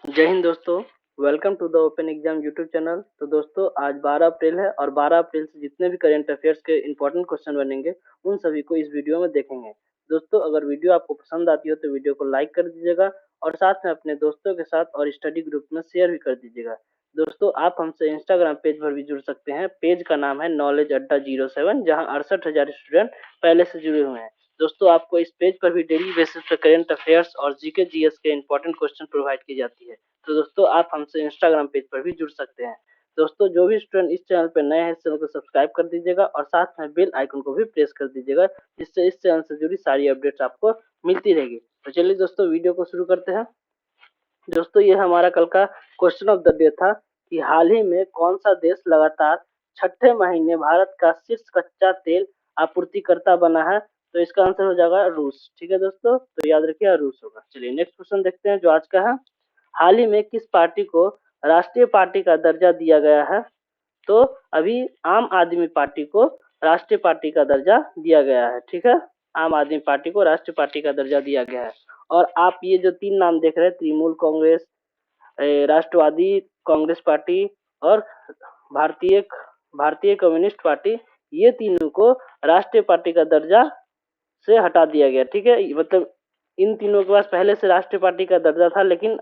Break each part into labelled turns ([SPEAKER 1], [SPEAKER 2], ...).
[SPEAKER 1] जय हिंद दोस्तों। Welcome to the open exam YouTube channel. तो दोस्तों आज 12 अप्रैल है और 12 अप्रैल से जितने भी करंट अफेयर्स के इंपॉर्टेंट क्वेश्चन बनेंगे उन सभी को इस वीडियो में देखेंगे। दोस्तों अगर वीडियो आपको पसंद आती हो तो वीडियो को लाइक कर दीजिएगा और साथ में अपने दोस्तों के साथ और स्टडी ग्रुप में शेयर भी कर दीजिएगा। दोस्तों आप हमसे इंस्टाग्राम पेज पर भी जुड़ सकते हैं। पेज का नाम है नॉलेज अड्डा 07, जहाँ 68,000 स्टूडेंट पहले से जुड़े हुए हैं। दोस्तों आपको इस पेज पर भी डेली बेसिस पर करंट अफेयर्स और जीके जीएस के इंपॉर्टेंट क्वेश्चन प्रोवाइड की जाती है। तो दोस्तों आप हमसे इंस्टाग्राम पेज पर भी जुड़ सकते हैं। दोस्तों जो भी स्टूडेंट इस चैनल पर नए हैं इस चैनल को सब्सक्राइब कर दीजिएगा और साथ में बेल आइकन को भी प्रेस कर दीजिएगा, जिससे इस चैनल से जुड़ी सारी अपडेट्स आपको मिलती रहेगी। तो चलिए दोस्तों वीडियो को शुरू करते हैं। दोस्तों ये हमारा कल का क्वेश्चन ऑफ द डे था कि हाल ही में कौन सा देश लगातार छठे महीने भारत का शीर्ष कच्चा तेल आपूर्तिकर्ता बना है। तो इसका आंसर हो जाएगा रूस। ठीक है दोस्तों, तो याद रखिए रूस होगा। चलिए नेक्स्ट क्वेश्चन देखते हैं जो आज का है। हाल ही में किस पार्टी को राष्ट्रीय पार्टी का दर्जा दिया गया है। तो अभी आम आदमी पार्टी को राष्ट्रीय पार्टी का दर्जा दिया गया है। ठीक है, आम आदमी पार्टी को राष्ट्रीय पार्टी का दर्जा दिया गया है। और आप ये जो तीन नाम देख रहे हैं, तृणमूल कांग्रेस, राष्ट्रवादी कांग्रेस पार्टी और भारतीय भारतीय कम्युनिस्ट पार्टी, ये तीनों को राष्ट्रीय पार्टी का दर्जा से हटा दिया गया। ठीक है, मतलब इन तीनों के पास पहले से राष्ट्रीय पार्टी का दर्जा था लेकिन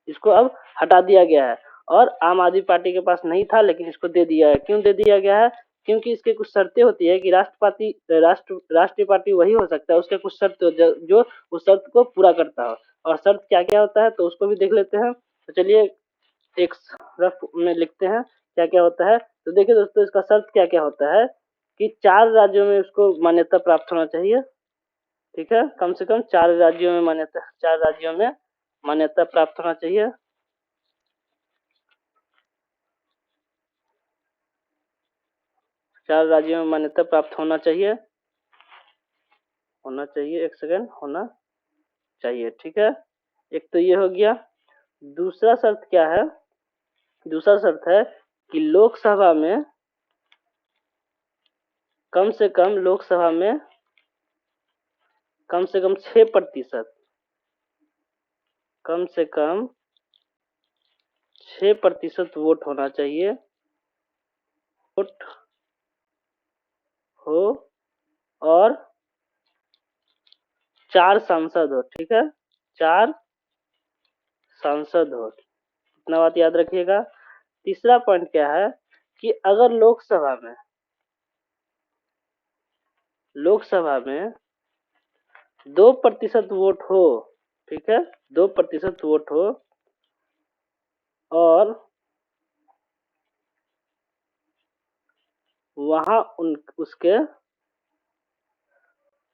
[SPEAKER 1] इसको अब हटा दिया गया है। और आम आदमी पार्टी के पास नहीं था लेकिन इसको दे दिया है। क्यों दे दिया गया है? क्योंकि इसके कुछ शर्तें होती है कि राष्ट्रीय पार्टी वही हो सकता है, उसके कुछ शर्त जो उस शर्त को पूरा करता हो। और शर्त क्या क्या होता है तो उसको भी देख लेते हैं। तो चलिए एक रफ में लिखते हैं क्या क्या होता है। तो देखिए दोस्तों इसका शर्त क्या क्या होता है कि 4 राज्यों में उसको मान्यता प्राप्त होना चाहिए। ठीक है, कम से कम 4 राज्यों में मान्यता प्राप्त होना चाहिए। 4 राज्यों में मान्यता प्राप्त होना चाहिए। एक सेकंड, होना चाहिए। ठीक है, एक तो ये हो गया। दूसरा शर्त क्या है? दूसरा शर्त है कि लोकसभा में कम से कम 6%, कम से कम 6% वोट होना चाहिए। वोट हो और 4 सांसद हो। ठीक है, 4 सांसद हो। इतना बात याद रखिएगा। तीसरा पॉइंट क्या है कि अगर लोकसभा में 2% वोट हो, ठीक है, 2% वोट हो और वहां उसके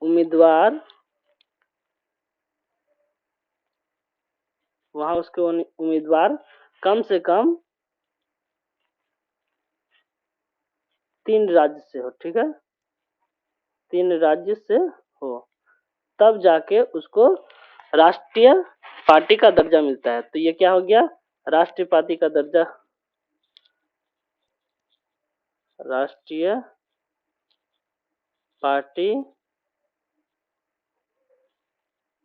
[SPEAKER 1] उम्मीदवार कम से कम 3 राज्य से हो। ठीक है, 3 राज्य से हो, तब जाके उसको राष्ट्रीय पार्टी का दर्जा मिलता है। तो ये क्या हो गया? राष्ट्रीय पार्टी का दर्जा, राष्ट्रीय पार्टी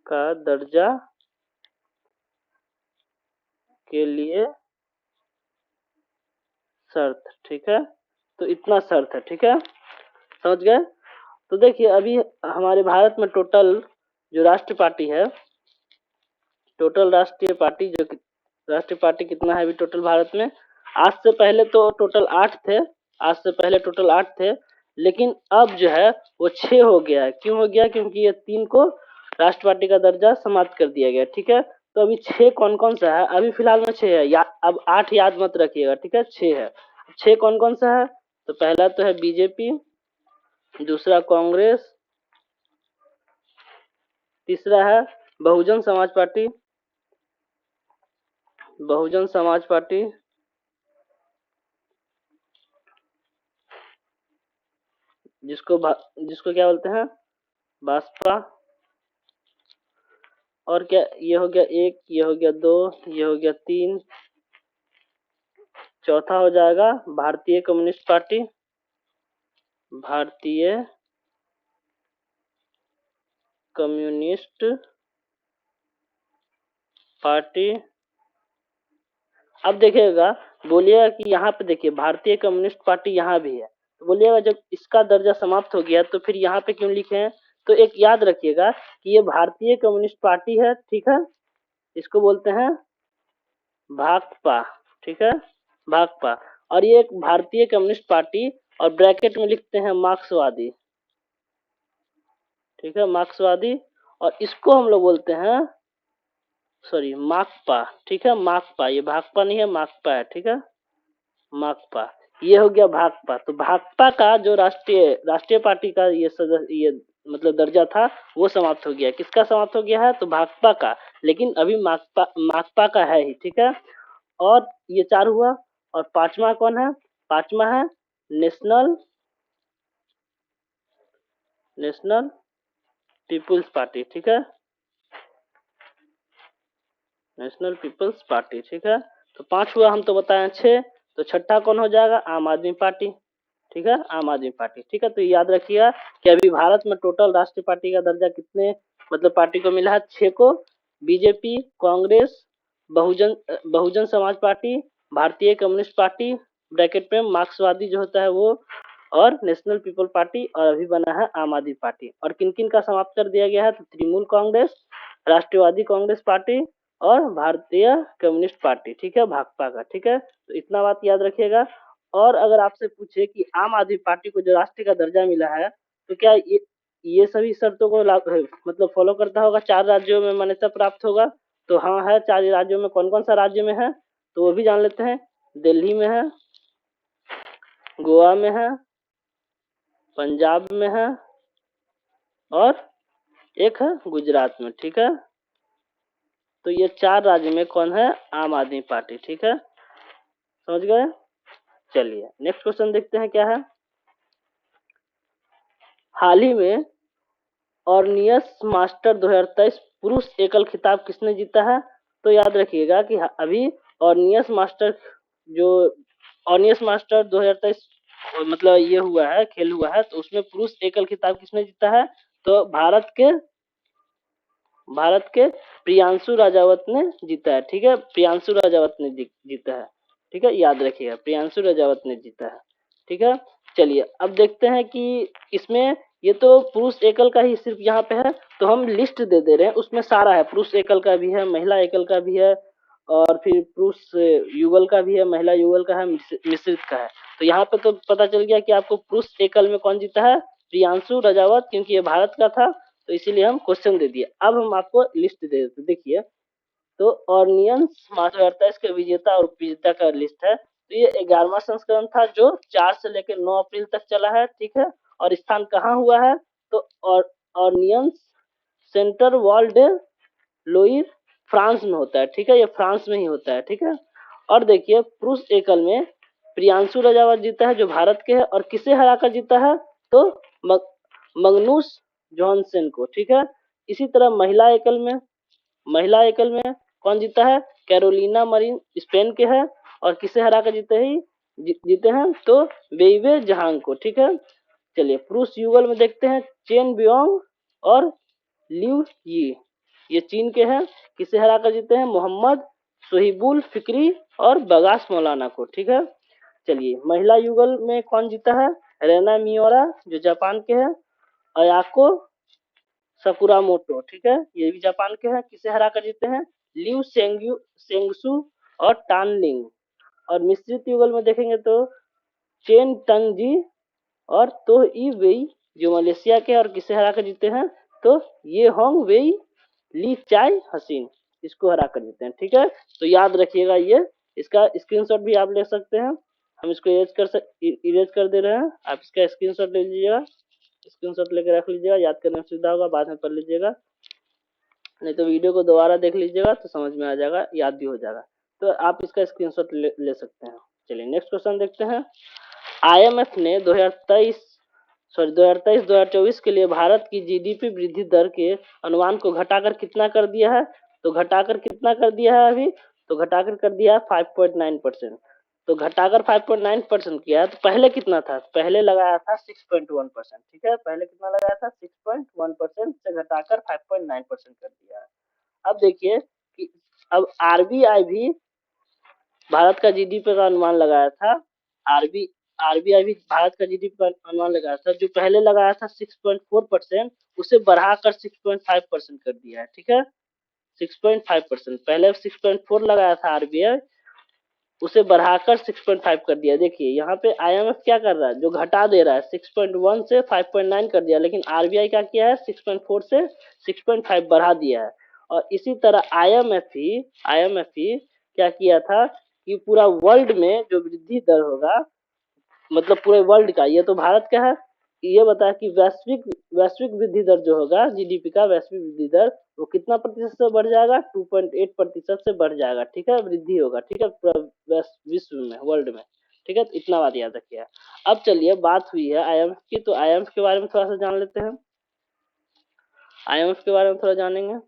[SPEAKER 1] का दर्जा के लिए शर्त। ठीक है, तो इतना शर्त है। ठीक है, समझ गए। तो देखिए अभी हमारे भारत में टोटल जो राष्ट्रीय पार्टी है, टोटल राष्ट्रीय पार्टी कितना है अभी टोटल भारत में? आज से पहले तो टोटल 8 थे। लेकिन अब जो है वो 6 हो गया है। क्यों हो गया? क्योंकि ये 3 को राष्ट्रीय पार्टी का दर्जा समाप्त कर दिया गया। ठीक है, तो अभी 6 कौन कौन सा है? अभी फिलहाल में 6 है अब 8 याद मत रखिएगा। ठीक है, 6 है। 6 कौन कौन सा है? तो पहला तो है बीजेपी, दूसरा कांग्रेस, तीसरा है बहुजन समाज पार्टी, जिसको क्या बोलते हैं? भाजपा। और क्या, ये हो गया 1, ये हो गया 2, ये हो गया 3, चौथा हो जाएगा भारतीय कम्युनिस्ट पार्टी, भारतीय कम्युनिस्ट पार्टी। अब देखिएगा, बोलिएगा कि यहाँ पे देखिए भारतीय कम्युनिस्ट पार्टी यहाँ भी है, तो बोलिएगा जब इसका दर्जा समाप्त हो गया तो फिर यहाँ पे क्यों लिखे हैं? तो एक याद रखिएगा कि ये भारतीय कम्युनिस्ट पार्टी है, ठीक है, इसको बोलते हैं भाकपा, ठीक है, भाकपा। और ये एक भारतीय कम्युनिस्ट पार्टी, और ब्रैकेट में लिखते हैं मार्क्सवादी, ठीक है, मार्क्सवादी। और इसको हम लोग बोलते हैं, सॉरी, माकपा, ठीक है, माकपा, ये भाकपा नहीं है, माकपा है, ठीक है, माकपा। ये हो गया भाकपा। तो भाकपा का जो राष्ट्रीय पार्टी का ये सदस्य, ये मतलब दर्जा था, वो समाप्त हो गया। किसका समाप्त हो गया है? तो भाकपा का। लेकिन अभी माकपा माकपा का है ही, ठीक है। और ये चार हुआ। और पांचवा कौन है? पांचवा है नेशनल नेशनल पीपुल्स पार्टी, ठीक है, नेशनल पीपल्स पार्टी, ठीक है। तो पांच हुआ, हम तो बताए छह। तो छठा कौन हो जाएगा? आम आदमी पार्टी, ठीक है, आम आदमी पार्टी, ठीक है। तो याद रखिएगा कि अभी भारत में टोटल राष्ट्रीय पार्टी का दर्जा कितने मतलब पार्टी को मिला है? 6 को। बीजेपी, कांग्रेस, बहुजन बहुजन समाज पार्टी, भारतीय कम्युनिस्ट पार्टी, ब्रैकेट में मार्क्सवादी जो होता है वो, और नेशनल पीपल पार्टी, और अभी बना है आम आदमी पार्टी। और किन किन का समाप्त कर दिया गया है? तो तृणमूल कांग्रेस, राष्ट्रवादी कांग्रेस पार्टी, और भारतीय कम्युनिस्ट पार्टी, ठीक है, भाकपा का, ठीक है। तो इतना बात याद रखिएगा। और अगर आपसे पूछे कि आम आदमी पार्टी को जो राष्ट्रीय का दर्जा मिला है, तो क्या ये सभी शर्तों को मतलब फॉलो करता होगा? 4 राज्यों में मान्यता प्राप्त होगा? तो हाँ है। 4 राज्यों में कौन कौन सा राज्य में है? तो वो भी जान लेते हैं। दिल्ली में है, गोवा में है, पंजाब में है, और एक है गुजरात में, ठीक है। तो ये 4 राज्य में कौन है? आम आदमी पार्टी, ठीक है, समझ गए। चलिए नेक्स्ट क्वेश्चन देखते हैं क्या है। हाल ही में ऑर्नियस मास्टर 2023 पुरुष एकल खिताब किसने जीता है? तो याद रखिएगा कि अभी ऑर्नियस मास्टर जो ऑर्नियस मास्टर 2023 मतलब ये हुआ है, खेल हुआ है, तो उसमें पुरुष एकल खिताब किसने जीता है? तो भारत के प्रियांशु राजावत ने जीता है, ठीक है, प्रियांशु राजावत ने जीता है, ठीक है, याद रखिएगा प्रियांशु राजावत ने जीता है, ठीक है। चलिए अब देखते हैं कि इसमें ये तो पुरुष एकल का ही सिर्फ यहाँ पे है, तो हम लिस्ट दे दे रहे हैं, उसमें सारा है, पुरुष एकल का भी है, महिला एकल का भी है, और फिर पुरुष युगल का भी है, महिला युगल का है, मिश्रित का है। तो यहाँ पे तो पता चल गया कि आपको पुरुष एकल में कौन जीता है? प्रियांशु राजावत, क्योंकि ये भारत का था, तो इसीलिए हम क्वेश्चन दे दिए। अब हम आपको लिस्ट दे देते, देखिए। तो ऑर्नियंस मास्टर इसके विजेता और विजेता का लिस्ट है। तो ये 11वां संस्करण था जो 4 से लेकर 9 अप्रैल तक चला है, ठीक है। और स्थान कहाँ हुआ है? तो ऑर्नियंस सेंटर वर्ल्ड लोइर फ्रांस में होता है, ठीक है, ये फ्रांस में ही होता है, ठीक है। और देखिए पुरुष एकल में प्रियांशु राजावत जीता है जो भारत के है, और किसे हराकर जीता है? तो मगनुस जॉनसन को, ठीक है। इसी तरह महिला एकल में कौन जीता है? कैरोलिना मरीन स्पेन के है, और किसे हरा कर जीते हैं? तो वेइवे जहांग को, ठीक है। चलिए पुरुष युगल में देखते हैं, चेन बियोंग और लिउ यी, ये चीन के हैं, किसे हरा कर जीते हैं? मोहम्मद सोहिबुल फिक्री और बगास मौलाना को, ठीक है। चलिए महिला युगल में कौन जीता है? रेना मियोरा जो जापान के हैं, अयाको सकुरामोटो, ठीक है, ये भी जापान के हैं, किसे हरा कर जीते हैं? लिउ सेंगसु और टानलिंग। और मिश्रित युगल में देखेंगे तो चेन टंग जी और तो ई वेई जो मलेशिया के, और किसे हरा कर जीते हैं? तो ये होंग वेई ली चाय हसीन, इसको हरा कर जीते हैं, ठीक है। तो याद रखिएगा, ये इसका स्क्रीनशॉट भी आप ले सकते हैं, हम इसको इरेज कर दे रहे हैं, आप इसका स्क्रीनशॉट ले लीजिएगा, स्क्रीनशॉट लेकर रख लीजिएगा, याद करने में सुविधा होगा, बाद में पढ़ लीजिएगा, नहीं तो वीडियो को दोबारा देख लीजिएगा तो समझ में आ जाएगा, याद भी हो जाएगा। तो आप इसका स्क्रीनशॉट ले सकते हैं। चलिए नेक्स्ट क्वेश्चन देखते हैं। आईएमएफ ने 2023-2024 के लिए भारत की जीडीपी वृद्धि दर के अनुमान को घटाकर कितना कर दिया है? तो घटाकर कितना कर दिया है अभी? तो घटाकर कर दिया है 5.9%। तो घटाकर 5.9% किया है, तो पहले कितना था? पहले लगाया था 6.1%, ठीक है, पहले कितना लगाया था? 6.1% से घटाकर 5.9% कर दिया है। अब देखिए कि अब आरबीआई भी भारत का जीडीपी का अनुमान लगाया था। आरबी आरबीआई भी भारत का जीडीपी का अनुमान लगाया था, जो पहले लगाया था 6.4%, उसे बढ़ाकर 6.5% कर दिया है। ठीक है, 6.5%, पहले 6.4 लगाया था आरबीआई, उसे बढ़ाकर 6.5 कर दिया। देखिए यहाँ पे आईएमएफ क्या कर रहा है, जो घटा दे रहा है, 6.1 से 5.9 कर दिया, लेकिन आरबीआई क्या किया है, 6.4 से 6.5 बढ़ा दिया है। और इसी तरह आईएमएफ ही क्या किया था कि पूरा वर्ल्ड में जो वृद्धि दर होगा, मतलब पूरे वर्ल्ड का, ये तो भारत का है, ये बता कि वैश्विक वैश्विक वृद्धि दर जो होगा, जीडीपी का वैश्विक वृद्धि दर, वो कितना प्रतिशत से बढ़ जाएगा, 2.8% से बढ़ जाएगा। ठीक है, वृद्धि होगा। ठीक है, पूरा विश्व में, वर्ल्ड में। ठीक है, तो इतना बात याद रखिए। अब चलिए, बात हुई है आईएमएफ की, तो आईएमएफ के बारे में थोड़ा सा जान लेते हैं। आईएमएफ के बारे में थोड़ा जानेंगे।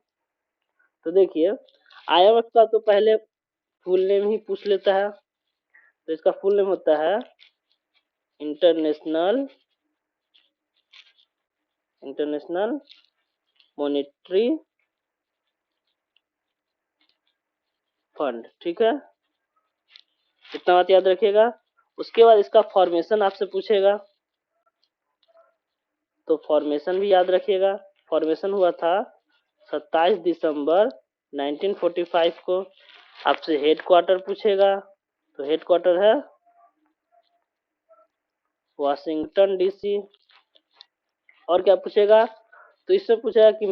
[SPEAKER 1] तो देखिए, आईएमएफ का तो पहले फुल नेम ही पूछ लेता है। तो इसका फुल नेम होता है इंटरनेशनल इंटरनेशनल मॉनेटरी फंड। ठीक है, इतना बात याद रखिएगा। उसके बाद इसका फॉर्मेशन आपसे पूछेगा, तो फॉर्मेशन भी याद रखिएगा। फॉर्मेशन हुआ था 27 दिसंबर 1945 को। आपसे हेड क्वार्टर पूछेगा, तो हेड क्वार्टर है वाशिंगटन डीसी। और क्या पूछेगा, तो इससे पूछेगा कि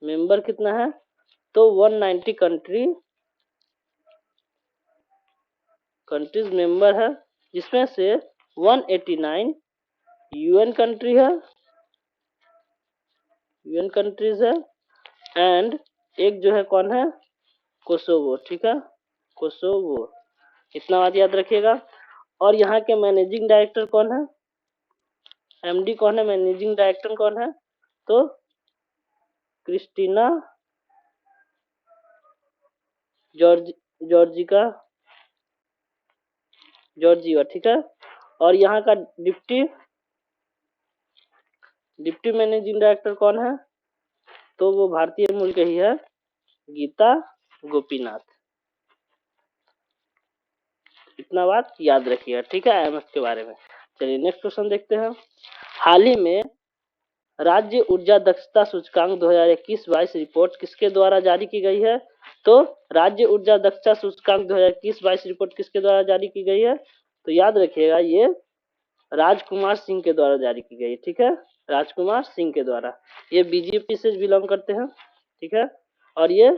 [SPEAKER 1] मेंबर कितना है, तो 190 कंट्रीज मेंबर है, जिसमें से 189 यूएन कंट्रीज है, एंड एक जो है कौन है, कोसोवो। ठीक है, कोसोवो, इतना बात याद रखिएगा। और यहाँ के मैनेजिंग डायरेक्टर कौन है, एमडी कौन है, मैनेजिंग डायरेक्टर कौन है, तो क्रिस्टीना जॉर्ज जॉर्जिका जॉर्जिया। ठीक है, और यहाँ का डिप्टी मैनेजिंग डायरेक्टर कौन है, तो वो भारतीय मूल के ही है, गीता गोपीनाथ। इतना बात याद रखिएगा। ठीक है, आईएमएफ के बारे में। चलिए नेक्स्ट क्वेश्चन देखते हैं। हाल ही में राज्य ऊर्जा दक्षता सूचकांक 2021-22 रिपोर्ट किसके द्वारा जारी की गई है, तो राज्य ऊर्जा दक्षता सूचकांक 2021-22 रिपोर्ट किसके द्वारा जारी की गई है, तो याद रखिएगा, ये राजकुमार सिंह के द्वारा जारी की गई। ठीक है, राजकुमार सिंह के द्वारा। ये बीजेपी से बिलोंग करते हैं। ठीक है, और ये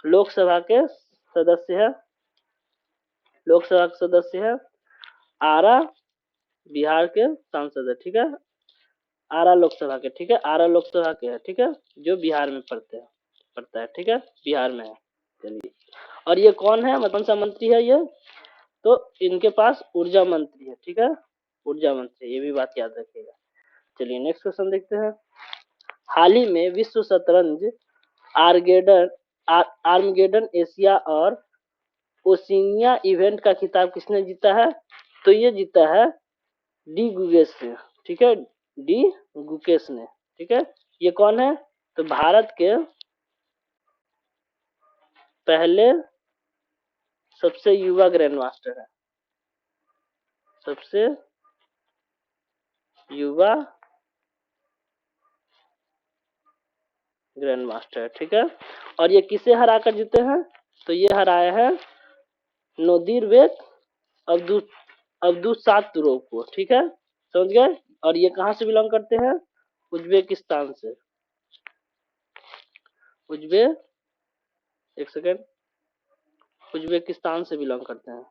[SPEAKER 1] लोकसभा के सदस्य है, लोकसभा के सदस्य है, आरा बिहार के सांसद है। ठीक है, आरा लोकसभा के। ठीक है, आरा लोकसभा के है। ठीक है, जो बिहार में पड़ता है। ठीक है, बिहार में है। चलिए, और ये कौन है, कौन सा मंत्री है ये, तो इनके पास ऊर्जा मंत्री है। ठीक है, ऊर्जा मंत्री, ये भी बात याद रखिएगा। चलिए नेक्स्ट क्वेश्चन देखते हैं। हाल ही में विश्व शतरंज आर्गेडन आर्मगेडन एशिया और ओशिनिया इवेंट का खिताब किसने जीता है, तो ये जीता है डी गुगेस ने। ठीक है, डी गुकेश ने। ठीक है, ये कौन है, तो भारत के पहले सबसे युवा ग्रैंड मास्टर है, सबसे युवा ग्रैंड मास्टर। ठीक है, और ये किसे हराकर जीते हैं, तो ये हराया है नोदिरबेक अब्दुल अब्दुसातुरोव को। ठीक है, समझ गए। और ये कहाँ से बिलोंग करते हैं, उज्बेकिस्तान से। उज्बे एक सेकेंड, उज्बेकिस्तान से बिलोंग करते हैं।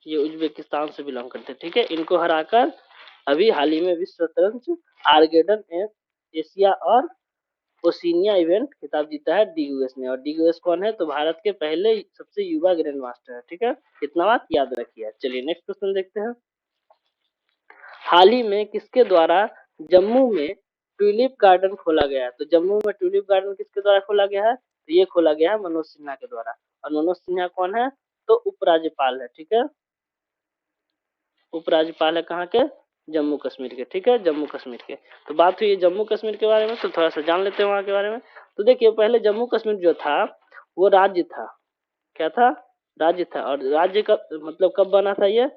[SPEAKER 1] ये उज्बेकिस्तान से बिलोंग करते हैं। ठीक है, इनको हराकर अभी हाल ही में विश्व शतरंज आर्गेडन एशिया और ओशिनिया इवेंट खिताब जीता है डीयूएस ने। और डीयूएस कौन है, तो भारत के पहले सबसे युवा ग्रैंड मास्टर है। ठीक है, इतना बात याद रखिए। चलिए नेक्स्ट क्वेश्चन देखते हैं। हाल ही में किसके द्वारा जम्मू में ट्यूलिप गार्डन खोला गया है, तो जम्मू में ट्यूलिप गार्डन किसके द्वारा खोला गया है, तो ये खोला गया है मनोज सिन्हा के द्वारा। और मनोज सिन्हा कौन है, तो उपराज्यपाल है। ठीक है, उपराज्यपाल है कहाँ के, जम्मू कश्मीर के, ठीक है, जम्मू कश्मीर के। तो बात हुई जम्मू कश्मीर के बारे में, तो थोड़ा सा जान लेते हैं वहाँ के बारे में। तो देखिए पहले जम्मू कश्मीर जो था वो राज्य था। क्या था? राज्य था। और राज्य का मतलब कब बना था ये?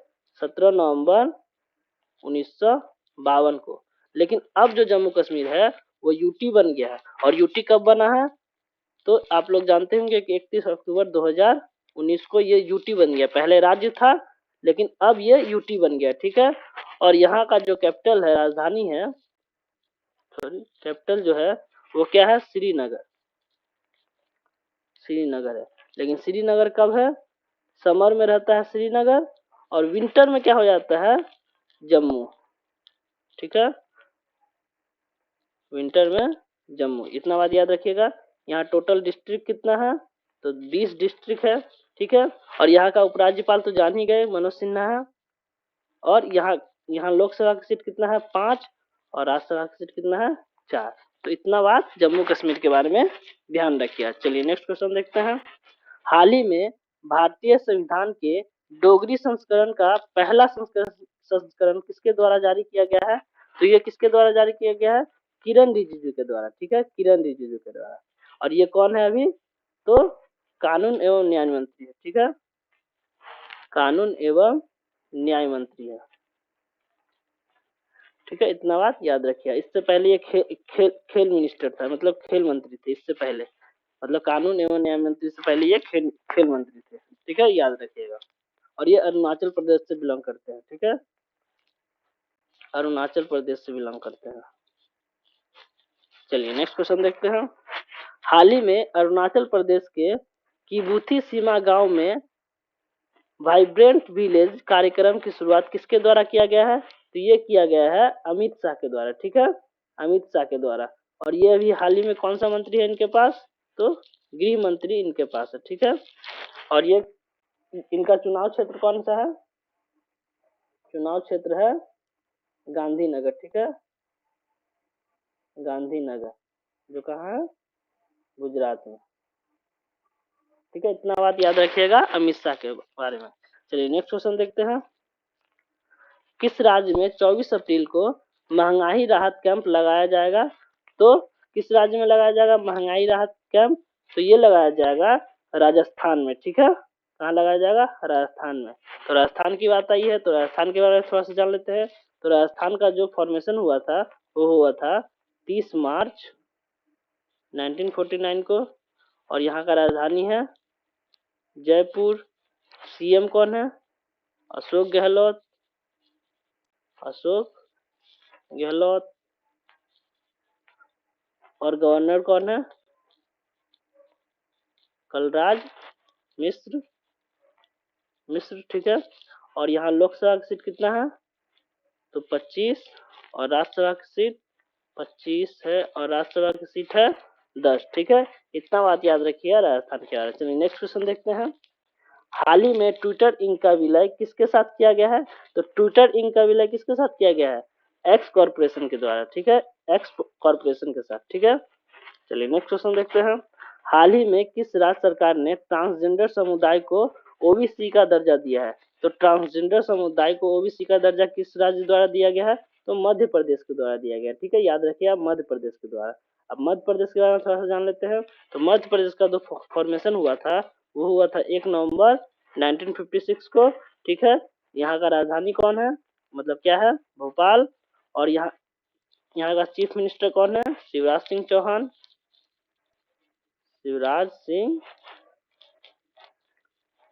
[SPEAKER 1] 17 नवंबर 1952 को। लेकिन अब जो जम्मू कश्मीर है वो यूटी बन गया है। और यूटी कब बना है? तो आप लोग जानते होंगे कि 31 अक्टूबर 2019 को ये यूटी बन गया। पहले राज्य था लेकिन अब ये यूटी बन गया, ठीक है। और यहाँ का जो कैपिटल है, राजधानी है, सॉरी कैपिटल जो है वो क्या है? श्रीनगर। श्रीनगर है। लेकिन श्रीनगर कब है? समर में रहता है श्रीनगर, और विंटर में क्या हो जाता है? जम्मू, ठीक है, विंटर में जम्मू। इतना बात याद रखिएगा। यहाँ टोटल डिस्ट्रिक्ट कितना है? तो 20 डिस्ट्रिक्ट है, ठीक है। और यहाँ का उपराज्यपाल तो जान ही गए, मनोज सिन्हा है। और यहाँ यहाँ लोकसभा का सीट कितना है? 5। और राज्यसभा का सीट कितना है? 4। तो इतना बात जम्मू कश्मीर के बारे में ध्यान रखिए। चलिए नेक्स्ट क्वेश्चन देखते हैं। हाल ही में भारतीय संविधान के डोगरी संस्करण का पहला संस्करण किसके द्वारा जारी किया गया है? तो ये किसके द्वारा जारी किया गया है? किरण रिजिजू के द्वारा, ठीक है, किरण रिजिजू के द्वारा। और ये कौन है अभी? तो कानून एवं न्याय मंत्री है, ठीक है, कानून एवं न्याय मंत्री है, ठीक है। इतना बात याद रखिए। इससे पहले ये खेल मिनिस्टर था, मतलब खेल मंत्री थे इससे पहले। मतलब कानून एवं न्याय मंत्री से पहले ये खेल मंत्री थे, ठीक है, याद रखिएगा। और ये अरुणाचल प्रदेश से बिलोंग करते हैं, ठीक है, अरुणाचल प्रदेश से बिलोंग करते हैं। चलिए नेक्स्ट क्वेश्चन देखते हैं। हाल ही में अरुणाचल प्रदेश के किबुथी सीमा गांव में वाइब्रेंट विलेज कार्यक्रम की शुरुआत किसके द्वारा किया गया है? तो ये किया गया है अमित शाह के द्वारा, ठीक है, अमित शाह के द्वारा। और ये अभी हाल ही में कौन सा मंत्री है इनके पास? तो गृह मंत्री इनके पास है, ठीक है। और ये इनका चुनाव क्षेत्र कौन सा है? चुनाव क्षेत्र है गांधीनगर, ठीक है, गांधीनगर, जो कहाँ है? गुजरात में, ठीक है। इतना बात याद रखिएगा अमित शाह के बारे में। चलिए नेक्स्ट क्वेश्चन देखते हैं। किस राज्य में 24 अप्रैल को महंगाई राहत कैंप लगाया जाएगा? तो किस राज्य में लगाया जाएगा महंगाई राहत कैंप? तो ये लगाया जाएगा राजस्थान में, ठीक है। कहाँ लगाया जाएगा? राजस्थान में। तो राजस्थान की बात आई है तो राजस्थान के बारे में थोड़ा सा जान लेते हैं। तो राजस्थान का जो फॉर्मेशन हुआ था वो हुआ था 30 मार्च 1949 को। और यहाँ का राजधानी है जयपुर। सीएम कौन है? अशोक गहलोत, अशोक गहलोत। और गवर्नर कौन है? कलराज मिश्र, ठीक है। और यहाँ लोकसभा की सीट कितना है? तो 25। और राज्यसभा की सीट 25 है, और राज्यसभा की सीट है 10, ठीक है। इतना बात याद रखिए राजस्थान के बारे में। चलिए नेक्स्ट क्वेश्चन देखते हैं। हाल ही में ट्विटर इंक का विलय किसके साथ किया गया है? तो ट्विटर इंक का विलय किसके साथ किया गया है? एक्स कॉर्पोरेशन के द्वारा, ठीक है, एक्स कॉर्पोरेशन के साथ, ठीक है। चलिए नेक्स्ट क्वेश्चन देखते हैं। हाल ही में किस राज्य सरकार ने ट्रांसजेंडर समुदाय को ओबीसी का दर्जा दिया है? तो ट्रांसजेंडर समुदाय को ओबीसी का दर्जा किस राज्य द्वारा दिया गया है? तो मध्य प्रदेश के द्वारा दिया गया, ठीक है, याद रखिए आप, मध्य प्रदेश के द्वारा। अब मध्य प्रदेश के बारे में थोड़ा सा जान लेते हैं। तो मध्य प्रदेश का जो फॉर्मेशन हुआ था वो हुआ था 1 नवंबर 1956 को, ठीक है। यहाँ का राजधानी कौन है? मतलब क्या है? भोपाल। और यहाँ का चीफ मिनिस्टर कौन है? शिवराज सिंह चौहान, शिवराज सिंह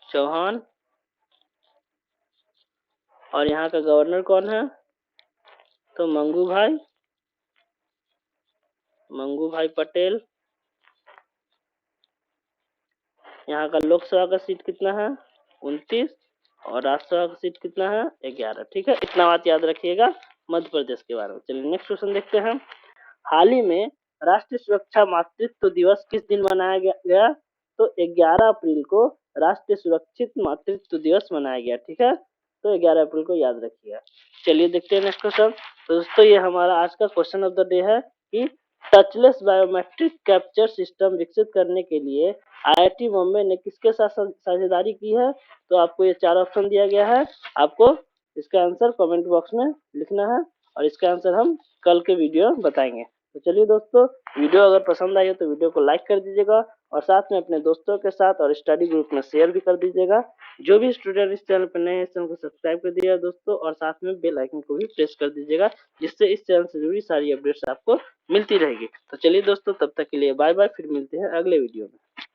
[SPEAKER 1] चौहान। और यहाँ का गवर्नर कौन है? तो मंगू भाई पटेल। यहाँ का लोकसभा का सीट कितना है? 29। और राज्यसभा का सीट कितना है? 11, ठीक है। इतना बात याद रखिएगा मध्य प्रदेश के बारे में। चलिए नेक्स्ट क्वेश्चन देखते हैं। हाल ही में राष्ट्रीय सुरक्षा मातृत्व दिवस किस दिन मनाया गया? तो 11 अप्रैल को राष्ट्रीय सुरक्षित मातृत्व दिवस मनाया गया, ठीक है। तो 11 अप्रैल को याद रखिएगा। चलिए देखते हैं नेक्स्ट क्वेश्चन। तो दोस्तों ये हमारा आज का क्वेश्चन ऑफ द डे है कि टचलेस बायोमेट्रिक कैप्चर सिस्टम विकसित करने के लिए आईआईटी बॉम्बे ने किसके साथ साझेदारी की है? तो आपको ये 4 ऑप्शन दिया गया है। आपको इसका आंसर कमेंट बॉक्स में लिखना है और इसका आंसर हम कल के वीडियो में बताएंगे। तो चलिए दोस्तों, वीडियो अगर पसंद आई हो तो वीडियो को लाइक कर दीजिएगा और साथ में अपने दोस्तों के साथ और स्टडी ग्रुप में शेयर भी कर दीजिएगा। जो भी स्टूडेंट इस चैनल पर नए हैं, इस चैनल को सब्सक्राइब कर दीजिएगा दोस्तों, और साथ में बेल आइकन को भी प्रेस कर दीजिएगा, जिससे इस चैनल से जुड़ी सारी अपडेट्स आपको मिलती रहेगी। तो चलिए दोस्तों, तब तक के लिए बाय बाय, फिर मिलते हैं अगले वीडियो में।